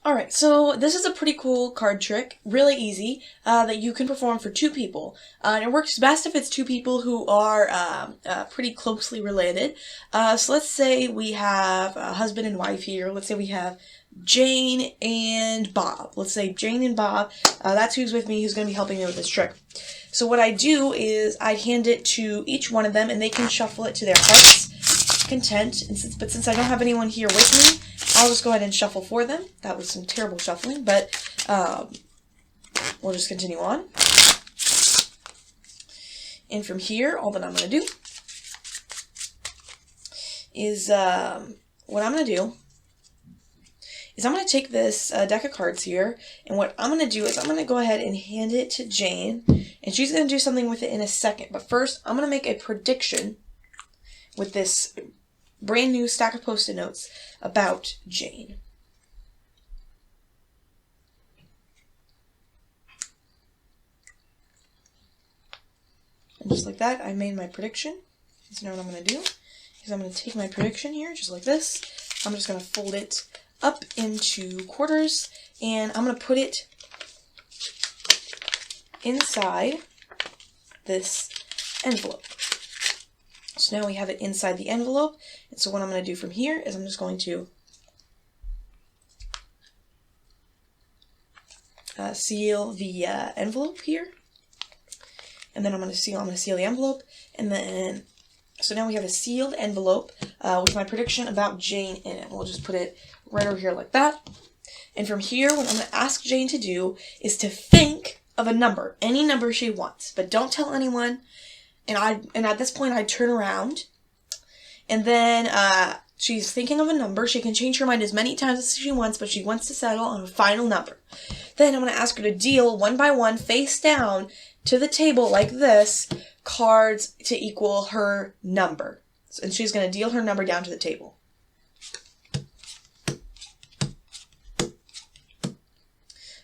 Alright, so this is a pretty cool card trick, really easy, that you can perform for two people. And it works best if it's two people who are pretty closely related. So let's say we have a husband and wife here. Let's say we have Jane and Bob. Let's say Jane and Bob, that's who's with me, who's going to be helping me with this trick. So what I do is I hand it to each one of them, and they can shuffle it to their heart's content. But since I don't have anyone here with me, I'll just go ahead and shuffle for them. That was some terrible shuffling, but we'll just continue on. And from here, all that I'm going to do is, what I'm going to do is I'm going to take this deck of cards here, and what I'm going to do is I'm going to go ahead and hand it to Jane, and she's going to do something with it in a second. But first, I'm going to make a prediction with this brand new stack of Post-it notes about Jane. And just like that, I made my prediction. So now what I'm going to do is I'm going to take my prediction here, just like this. I'm just going to fold it up into quarters, and I'm going to put it inside this envelope. So now we have it inside the envelope, and so what I'm going to do from here is I'm just going to seal the envelope here, and then I'm going to seal the envelope, and then so now we have a sealed envelope with my prediction about Jane in it. We'll just put it right over here like that. And from here, what I'm going to ask Jane to do is to think of a number, any number she wants, but don't tell anyone. And at this point, I turn around, and then she's thinking of a number. She can change her mind as many times as she wants, but she wants to settle on a final number. Then I'm going to ask her to deal one by one, face down, to the table like this, cards to equal her number. And she's going to deal her number down to the table.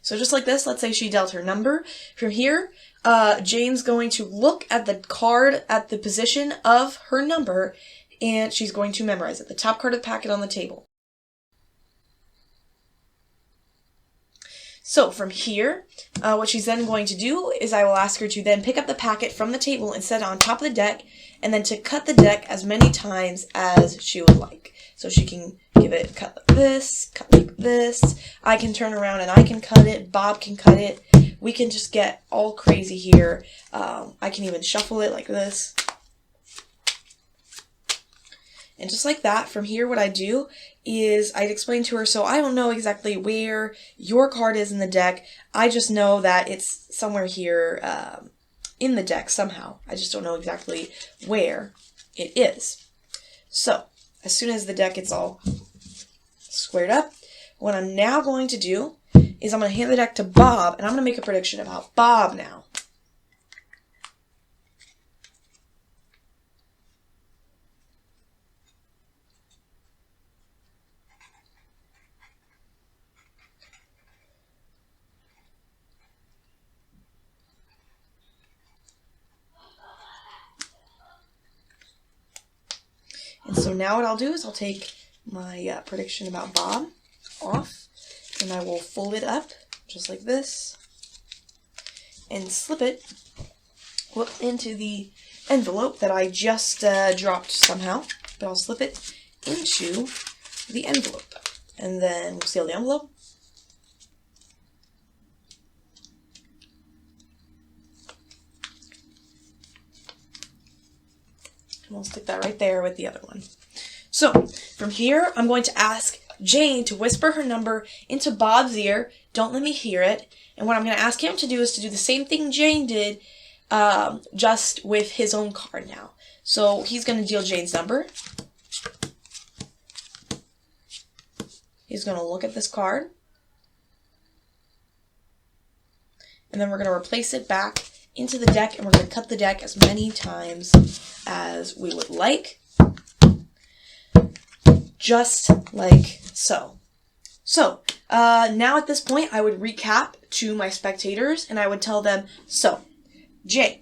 So just like this, let's say she dealt her number. From here, Jane's going to look at the card at the position of her number, and she's going to memorize it. The top card of the packet on the table. So from here, what she's then going to do is I will ask her to then pick up the packet from the table and set it on top of the deck, and then to cut the deck as many times as she would like. So she can give it a cut like this, cut like this. I can turn around and I can cut it. Bob can cut it. We can just get all crazy here. I can even shuffle it like this. And just like that, from here what I do is I'd explain to her, so I don't know exactly where your card is in the deck. I just know that it's somewhere here in the deck somehow. I just don't know exactly where it is. So, as soon as the deck gets all squared up, what I'm now going to do is I'm going to hand the deck to Bob, and I'm going to make a prediction about Bob now. And so now what I'll do is I'll take my prediction about Bob off, and I will fold it up just like this and slip it into the envelope that I just dropped somehow, but I'll slip it into the envelope, and then we'll seal the envelope. And we'll stick that right there with the other one. So, from here, I'm going to ask Jane to whisper her number into Bob's ear. Don't let me hear it. And what I'm going to ask him to do is to do the same thing Jane did, just with his own card now. So, he's going to deal Jane's number. He's going to look at this card. And then we're going to replace it back into the deck, and we're going to cut the deck as many times as we would like. Just like so. So, now at this point, I would recap to my spectators, and I would tell them, so, Jane,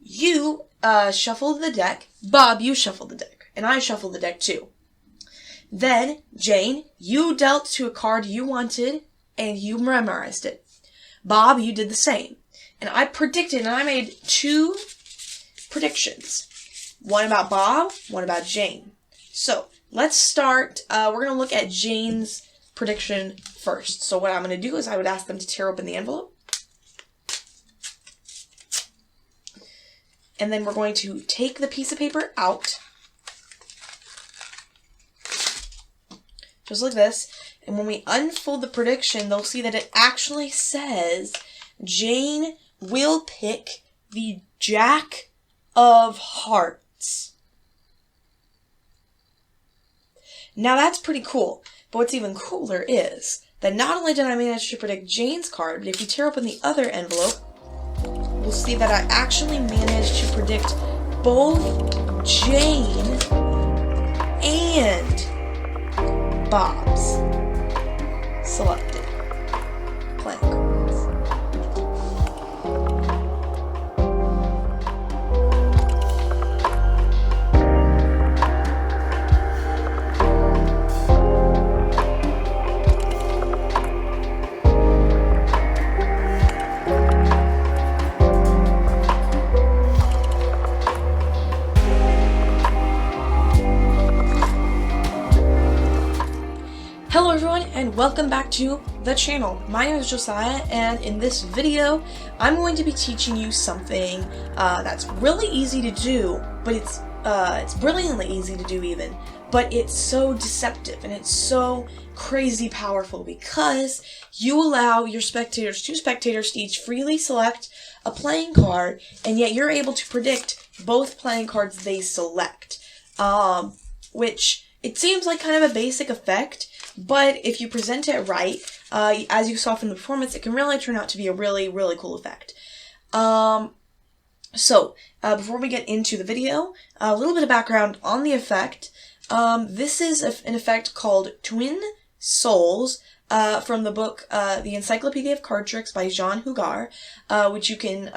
you shuffled the deck. Bob, you shuffled the deck. And I shuffled the deck too. Then, Jane, you dealt to a card you wanted and you memorized it. Bob, you did the same. And I predicted, and I made 2 predictions. One about Bob, one about Jane. So, let's start. We're going to look at Jane's prediction first. So what I'm going to do is I would ask them to tear open the envelope. And then we're going to take the piece of paper out. Just like this. And when we unfold the prediction, they'll see that it actually says Jane will pick the Jack of Hearts. Now that's pretty cool. But what's even cooler is that not only did I manage to predict Jane's card, but if you tear open the other envelope, we'll see that I actually managed to predict both Jane and Bob's selected playing cards. Hello everyone, and welcome back to the channel. My name is Josiah, and in this video, I'm going to be teaching you something that's really easy to do, but it's brilliantly easy to do even, but it's so deceptive and it's so crazy powerful because you allow your spectators, 2 spectators to each freely select a playing card, and yet you're able to predict both playing cards they select, which it seems like kind of a basic effect. But if you present it right, as you saw from the performance, it can really turn out to be a really, really cool effect. So, before we get into the video, a little bit of background on the effect. This is an effect called Twin Souls, from the book, The Encyclopedia of Card Tricks by Jean Hugard, which you can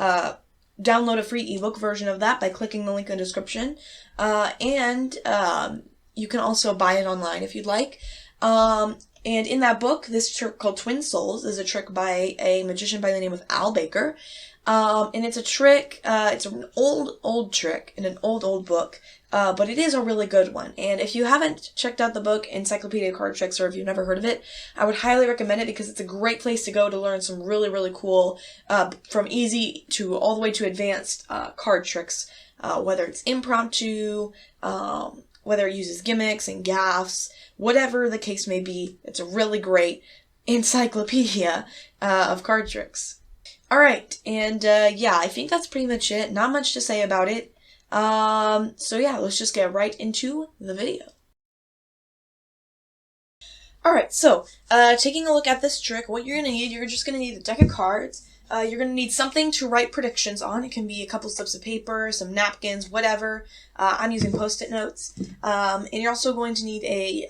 download a free ebook version of that by clicking the link in the description. And you can also buy it online if you'd like. And in that book, this trick called Twin Souls is a trick by a magician by the name of Al Baker. And it's a trick, it's an old trick in an old book, but it is a really good one. And if you haven't checked out the book Encyclopedia of Card Tricks, or if you've never heard of it, I would highly recommend it because it's a great place to go to learn some really, really cool, from easy to all the way to advanced, card tricks, whether it's impromptu, whether it uses gimmicks and gaffes, whatever the case may be. It's a really great encyclopedia of card tricks. Alright, and yeah, I think that's pretty much it. Not much to say about it. So yeah, let's just get right into the video. Alright, so, taking a look at this trick, what you're just going to need a deck of cards. You're going to need something to write predictions on. It can be a couple slips of paper, some napkins, whatever. I'm using Post-it notes. And you're also going to need a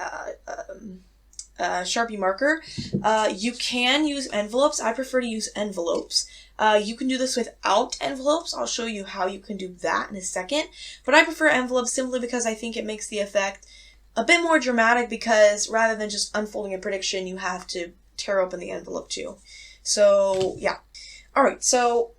Sharpie marker. You can use envelopes. I prefer to use envelopes. You can do this without envelopes. I'll show you how you can do that in a second. But I prefer envelopes simply because I think it makes the effect a bit more dramatic, because rather than just unfolding a prediction, you have to tear open the envelope too. So, yeah. Alright, so,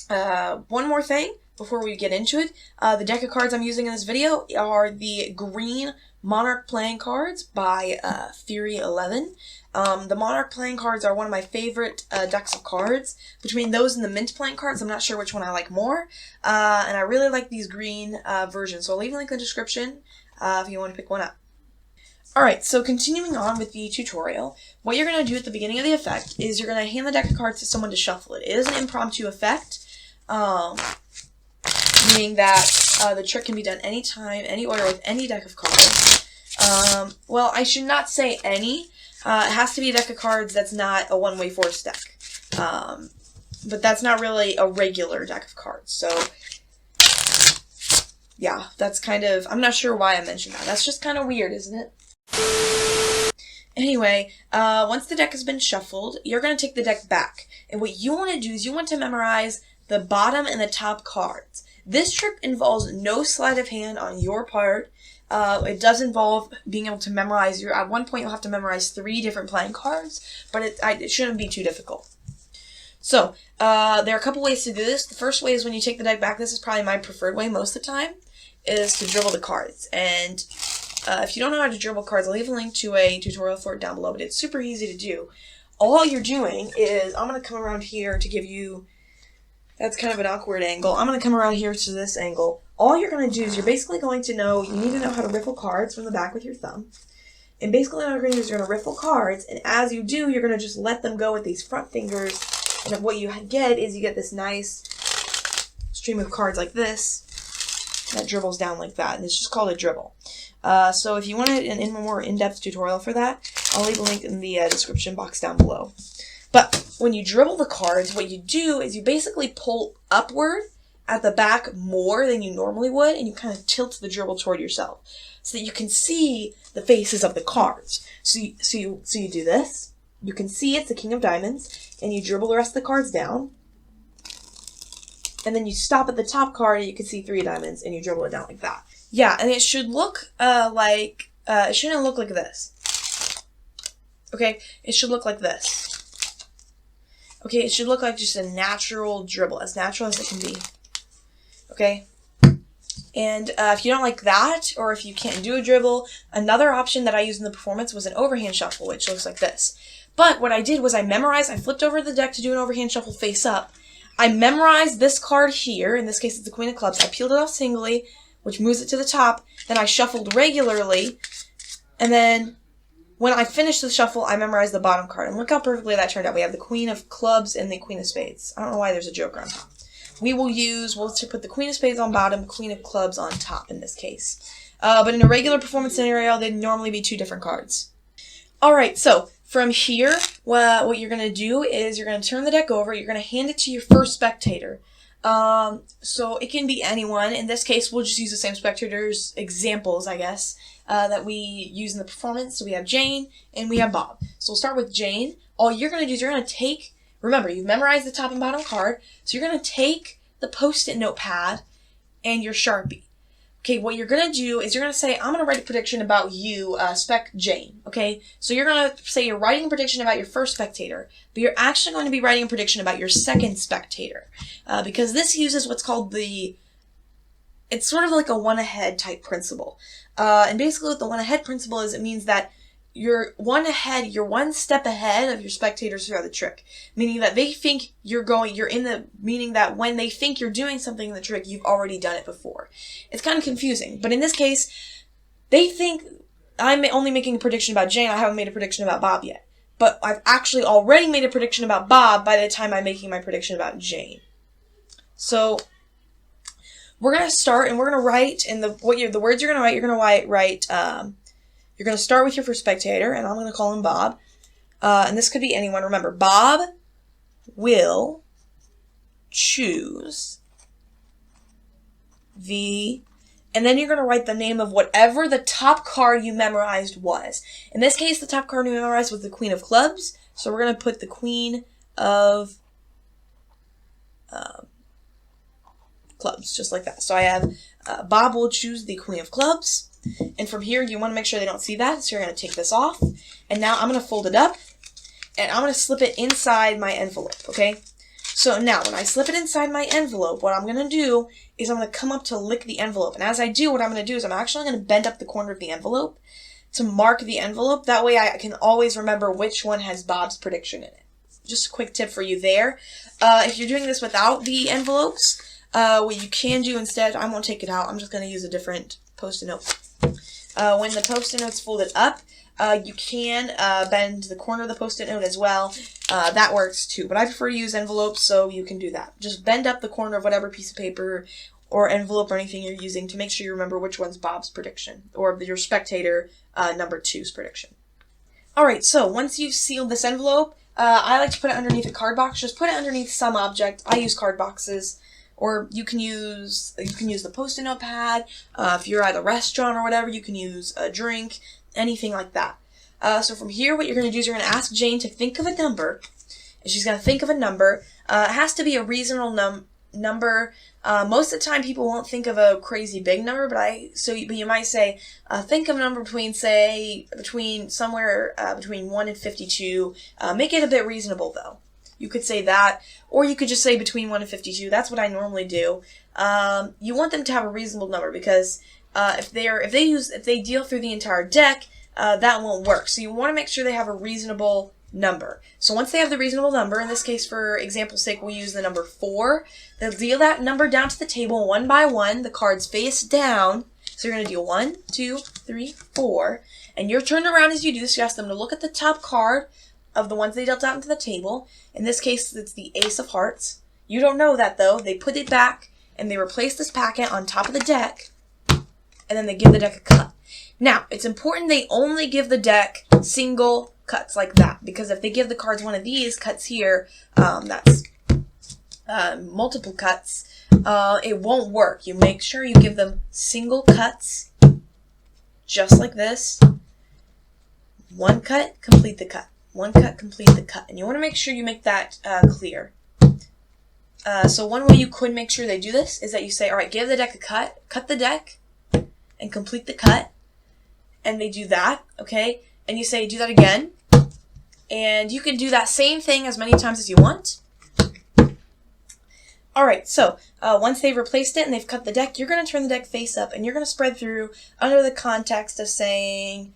one more thing before we get into it. The deck of cards I'm using in this video are the green Monarch playing cards by Theory 11. The Monarch playing cards are one of my favorite decks of cards. Between those and the Mint playing cards, I'm not sure which one I like more. And I really like these green versions, so I'll leave a link in the description if you want to pick one up. Alright, so continuing on with the tutorial, what you're going to do at the beginning of the effect is you're going to hand the deck of cards to someone to shuffle it. It is an impromptu effect, meaning that the trick can be done anytime, any order, with any deck of cards. Well, I should not say any. It has to be a deck of cards that's not a one-way force deck. But that's not really a regular deck of cards, so yeah, that's kind of, I'm not sure why I mentioned that. That's just kind of weird, isn't it? Anyway, once the deck has been shuffled, you're going to take the deck back. And what you want to do is you want to memorize the bottom and the top cards. This trick involves no sleight of hand on your part. It does involve being able to memorize at one point you'll have to memorize 3 different playing cards, but it shouldn't be too difficult. So, there are a couple ways to do this. The first way is when you take the deck back. This is probably my preferred way most of the time, is to dribble the cards. And if you don't know how to dribble cards, I'll leave a link to a tutorial for it down below, but it's super easy to do. All you're doing is, I'm going to come around here to give you, that's kind of an awkward angle. I'm going to come around here to this angle. All you're going to do is you're basically going to know, you need to know how to riffle cards from the back with your thumb. And basically what you're going to do is you're going to riffle cards, and as you do, you're going to just let them go with these front fingers. And what you get is you get this nice stream of cards like this that dribbles down like that, and it's just called a dribble. So if you want a more in-depth tutorial for that, I'll leave a link in the description box down below. But when you dribble the cards, what you do is you basically pull upward at the back more than you normally would, and you kind of tilt the dribble toward yourself so that you can see the faces of the cards. So you do this. You can see it's the King of Diamonds, and you dribble the rest of the cards down. And then you stop at the top card, and you can see 3 diamonds, and you dribble it down like that. Yeah, and it should look it shouldn't look like this. Okay, it should look like this. Okay, it should look like just a natural dribble, as natural as it can be. Okay? And if you don't like that, or if you can't do a dribble, another option that I used in the performance was an overhand shuffle, which looks like this. But what I did was I flipped over the deck to do an overhand shuffle face up. I memorized this card here, in this case it's the Queen of Clubs. I peeled it off singly, which moves it to the top. Then I shuffled regularly, and then when I finished the shuffle, I memorized the bottom card. And look how perfectly that turned out. We have the Queen of Clubs and the Queen of Spades. I don't know why there's a Joker on top. We'll put the Queen of Spades on bottom, Queen of Clubs on top in this case. But in a regular performance scenario, they'd normally be 2 different cards. Alright, so from here, what you're going to do is you're going to turn the deck over. You're going to hand it to your first spectator. So it can be anyone. In this case, we'll just use the same spectators examples, I guess, that we use in the performance. So we have Jane and we have Bob. So we'll start with Jane. All you're going to do is you're going to take, remember, you've memorized the top and bottom card. So you're going to take the Post-it notepad and your Sharpie. Okay, what you're going to do is you're going to say, I'm going to write a prediction about you, Spec Jane. Okay, so you're going to say you're writing a prediction about your first spectator, but you're actually going to be writing a prediction about your second spectator. Because this uses what's called it's sort of like a one-ahead type principle. And basically what the one-ahead principle is, it means that you're one step ahead of your spectators throughout the trick. Meaning that they think meaning that when they think you're doing something in the trick, you've already done it before. It's kind of confusing, but in this case, they think I'm only making a prediction about Jane, I haven't made a prediction about Bob yet. But I've actually already made a prediction about Bob by the time I'm making my prediction about Jane. So, we're going to start, and we're going to write, and the words you're going to write, you're going to start with your first spectator, and I'm going to call him Bob. And this could be anyone. Remember, Bob will choose and then you're going to write the name of whatever the top card you memorized was. In this case, the top card you memorized was the Queen of Clubs, so we're going to put the Queen of Clubs, just like that. So I have Bob will choose the Queen of Clubs. And from here, you want to make sure they don't see that, so you're going to take this off. And now I'm going to fold it up, and I'm going to slip it inside my envelope, okay? So now, when I slip it inside my envelope, what I'm going to do is I'm going to come up to lick the envelope. And as I do, what I'm going to do is I'm actually going to bend up the corner of the envelope to mark the envelope. That way I can always remember which one has Bob's prediction in it. Just a quick tip for you there. If you're doing this without the envelopes, what you can do instead, I won't take it out, I'm just going to use a different Post-it note. When the Post-it note's folded up, you can bend the corner of the Post-it note as well. That works too, but I prefer to use envelopes, so you can do that. Just bend up the corner of whatever piece of paper or envelope or anything you're using to make sure you remember which one's Bob's prediction, or your spectator number 2's prediction. Alright, so once you've sealed this envelope, I like to put it underneath a card box. Just put it underneath some object. I use card boxes. Or you can use the Post-it note pad. If you're at a restaurant or whatever, you can use a drink, anything like that. So from here, what you're going to do is you're going to ask Jane to think of a number. And she's going to think of a number. It has to be a reasonable number. Most of the time people won't think of a crazy big number, but you might say, think of a number between somewhere between 1 and 52. Make it a bit reasonable though. You could say that, or you could just say between 1 and 52. That's what I normally do. You want them to have a reasonable number because if they deal through the entire deck, that won't work. So you want to make sure they have a reasonable number. So once they have the reasonable number, in this case, for example's sake, we'll use the number 4. They'll deal that number down to the table one by one. The cards face down. So you're going to deal 1, 2, 3, 4. And you're turned around as you do this. You ask them to look at the top card of the ones they dealt out into the table. In this case, it's the Ace of Hearts. You don't know that, though. They put it back, and they replace this packet on top of the deck, and then they give the deck a cut. Now, it's important they only give the deck single cuts like that, because if they give the cards one of these cuts here, that's multiple cuts, it won't work. You make sure you give them single cuts, just like this. One cut, complete the cut. One cut, complete the cut. And you want to make sure you make that clear. So one way you could make sure they do this is that you say, all right, give the deck a cut the deck, and complete the cut. And they do that, okay? And you say, do that again. And you can do that same thing as many times as you want. Alright, so once they've replaced it and they've cut the deck, you're going to turn the deck face up and you're going to spread through under the context of saying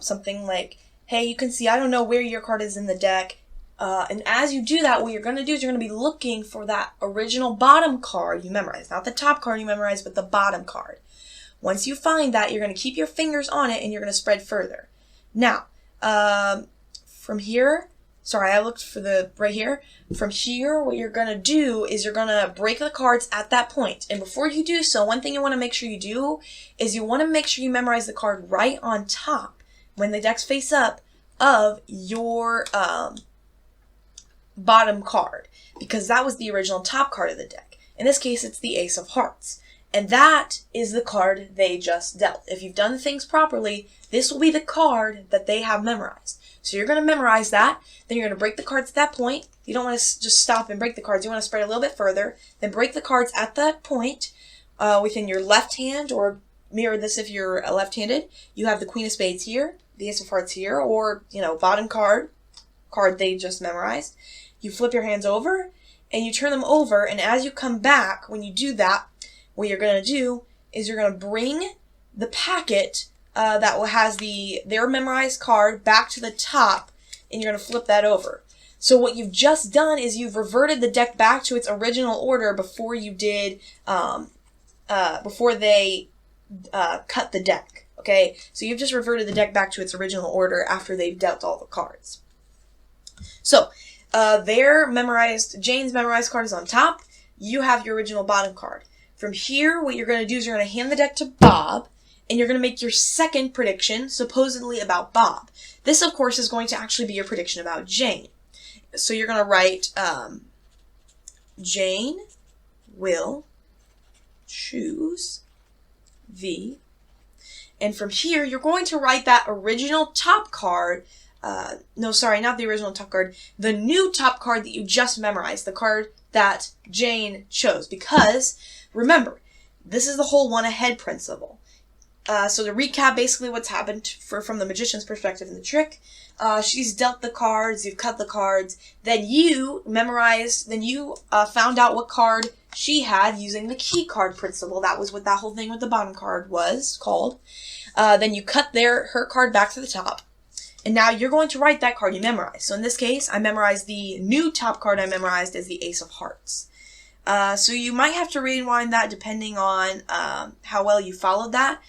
something like, hey, you can see I don't know where your card is in the deck. And as you do that, what you're going to do is you're going to be looking for that original bottom card you memorized. Not the top card you memorized, but the bottom card. Once you find that, you're going to keep your fingers on it and you're going to spread further. Now, from here, sorry, I looked for the right here. From here, what you're going to do is you're going to break the cards at that point. And before you do so, one thing you want to make sure you do is you want to make sure you memorize the card right on top when the deck's face up of your bottom card, because that was the original top card of the deck. In this case, it's the Ace of Hearts. And that is the card they just dealt. If you've done things properly, this will be the card that they have memorized. So you're going to memorize that. Then you're going to break the cards at that point. You don't want to just stop and break the cards. You want to spread a little bit further. Then break the cards at that point within your left hand, or mirror this if you're left-handed. You have the Queen of Spades here, the Ace of Hearts here, or, bottom card they just memorized. You flip your hands over, and you turn them over, and as you come back, when you do that, what you're going to do is you're going to bring the packet that has their memorized card back to the top, and you're going to flip that over. So what you've just done is you've reverted the deck back to its original order before you did, before they cut the deck. Okay, so you've just reverted the deck back to its original order after they've dealt all the cards. So Jane's memorized card is on top. You have your original bottom card. From here, what you're going to do is you're going to hand the deck to Bob, and you're going to make your second prediction, supposedly about Bob. This, of course, is going to actually be your prediction about Jane. So you're going to write, Jane will choose the... And from here, you're going to write that original top card. No, sorry, not the original top card. The new top card that you just memorized. The card that Jane chose. Because, remember, this is the whole one ahead principle. So to recap basically what's happened from the magician's perspective in the trick, she's dealt the cards, you've cut the cards, then you found out what card she had using the key card principle. That was what that whole thing with the bottom card was called. Then you cut her card back to the top. And now you're going to write that card you memorized. So in this case, I memorized the new top card I memorized as the Ace of Hearts. So you might have to rewind that depending on how well you followed that.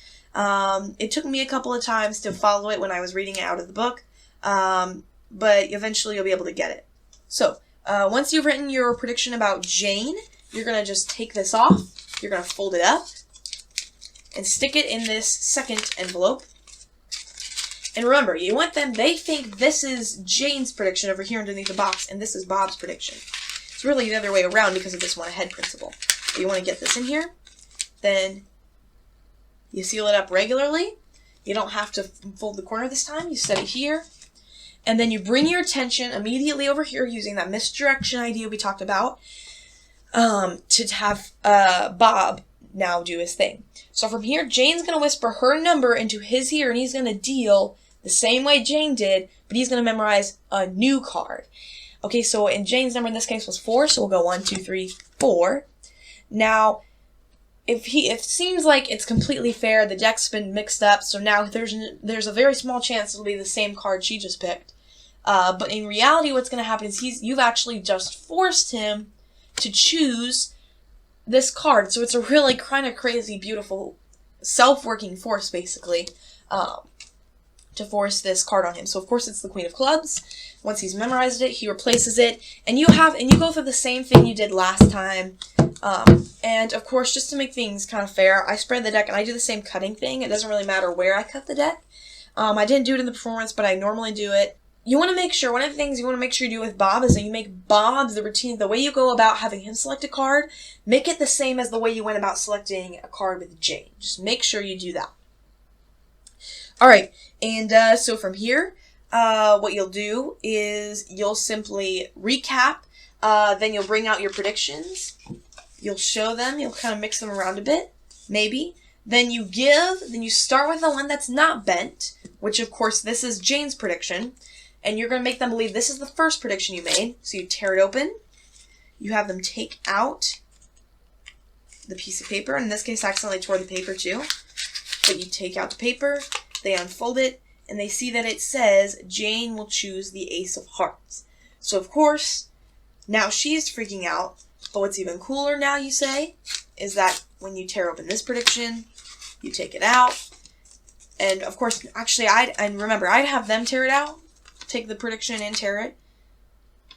It took me a couple of times to follow it when I was reading it out of the book, but eventually you'll be able to get it. So once you've written your prediction about Jane, you're going to just take this off, you're going to fold it up, and stick it in this second envelope. And remember, you want them, they think this is Jane's prediction over here underneath the box, and this is Bob's prediction. It's really the other way around because of this one ahead principle. But you want to get this in here, then you seal it up regularly. You don't have to fold the corner this time. You set it here. And then you bring your attention immediately over here using that misdirection idea we talked about. to have Bob now do his thing. So from here, Jane's going to whisper her number into his ear, and he's going to deal the same way Jane did, but he's going to memorize a new card. Okay, so in Jane's number in this case was 4, so we'll go 1, 2, 3, 4. Now, if it seems like it's completely fair, the deck's been mixed up, so now there's a very small chance it'll be the same card she just picked. But in reality, what's going to happen is you've actually just forced him to choose this card. So it's a really kind of crazy, beautiful, self-working force, basically, to force this card on him. So of course it's the Queen of Clubs. Once he's memorized it, he replaces it, and you go through the same thing you did last time. And of course, just to make things kind of fair, I spread the deck and I do the same cutting thing. It doesn't really matter where I cut the deck. I didn't do it in the performance, but I normally do it. You want to make sure, one of the things you want to make sure you do with Bob is that you make Bob, the routine, the way you go about having him select a card, make it the same as the way you went about selecting a card with Jane. Just make sure you do that. Alright, and so from here, what you'll do is you'll simply recap, then you'll bring out your predictions, you'll show them, you'll kind of mix them around a bit, maybe. Then you start with the one that's not bent, which of course this is Jane's prediction. And you're going to make them believe this is the first prediction you made. So you tear it open. You have them take out the piece of paper. In this case, I accidentally tore the paper too. But you take out the paper. They unfold it. And they see that it says Jane will choose the Ace of Hearts. So of course, now she's freaking out. But what's even cooler now, you say, is that when you tear open this prediction, you take it out. And of course, actually, I'd have them tear it out. Take the prediction and tear it,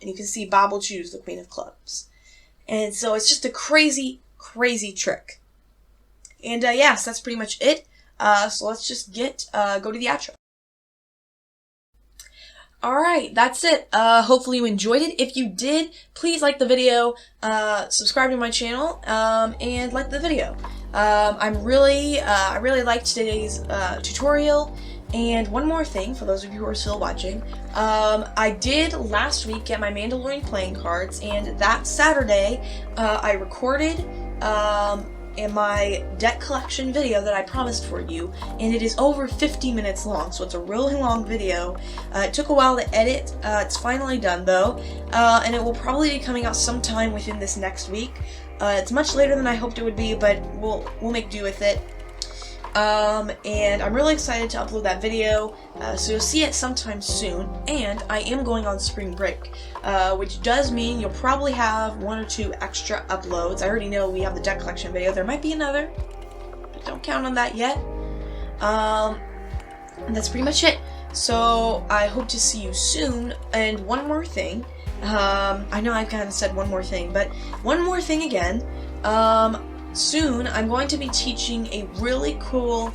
and you can see Bob will choose the Queen of Clubs. And so it's just a crazy, crazy trick. And yes, that's pretty much it. So let's just go to the outro. Alright, that's it. Hopefully you enjoyed it. If you did, please like the video, subscribe to my channel, and like the video. I really liked today's tutorial. And one more thing, for those of you who are still watching, I did last week get my Mandalorian playing cards, and that Saturday, I recorded in my deck collection video that I promised for you, and it is over 50 minutes long, so it's a really long video. It took a while to edit. It's finally done though, and it will probably be coming out sometime within this next week. It's much later than I hoped it would be, but we'll make do with it. And I'm really excited to upload that video, so you'll see it sometime soon, and I am going on spring break, which does mean you'll probably have 1 or 2 extra uploads. I already know we have the deck collection video. There might be another, but don't count on that yet. And that's pretty much it. So I hope to see you soon, and one more thing. I know I've kind of said one more thing, but one more thing again. Soon, I'm going to be teaching a really cool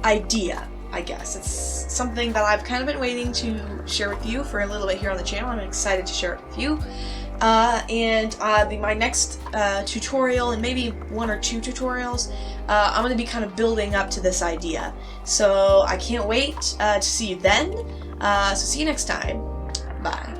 idea, I guess. It's something that I've kind of been waiting to share with you for a little bit here on the channel. I'm excited to share it with you. My next tutorial, and maybe 1 or 2 tutorials, I'm going to be kind of building up to this idea. So I can't wait to see you then. So see you next time. Bye.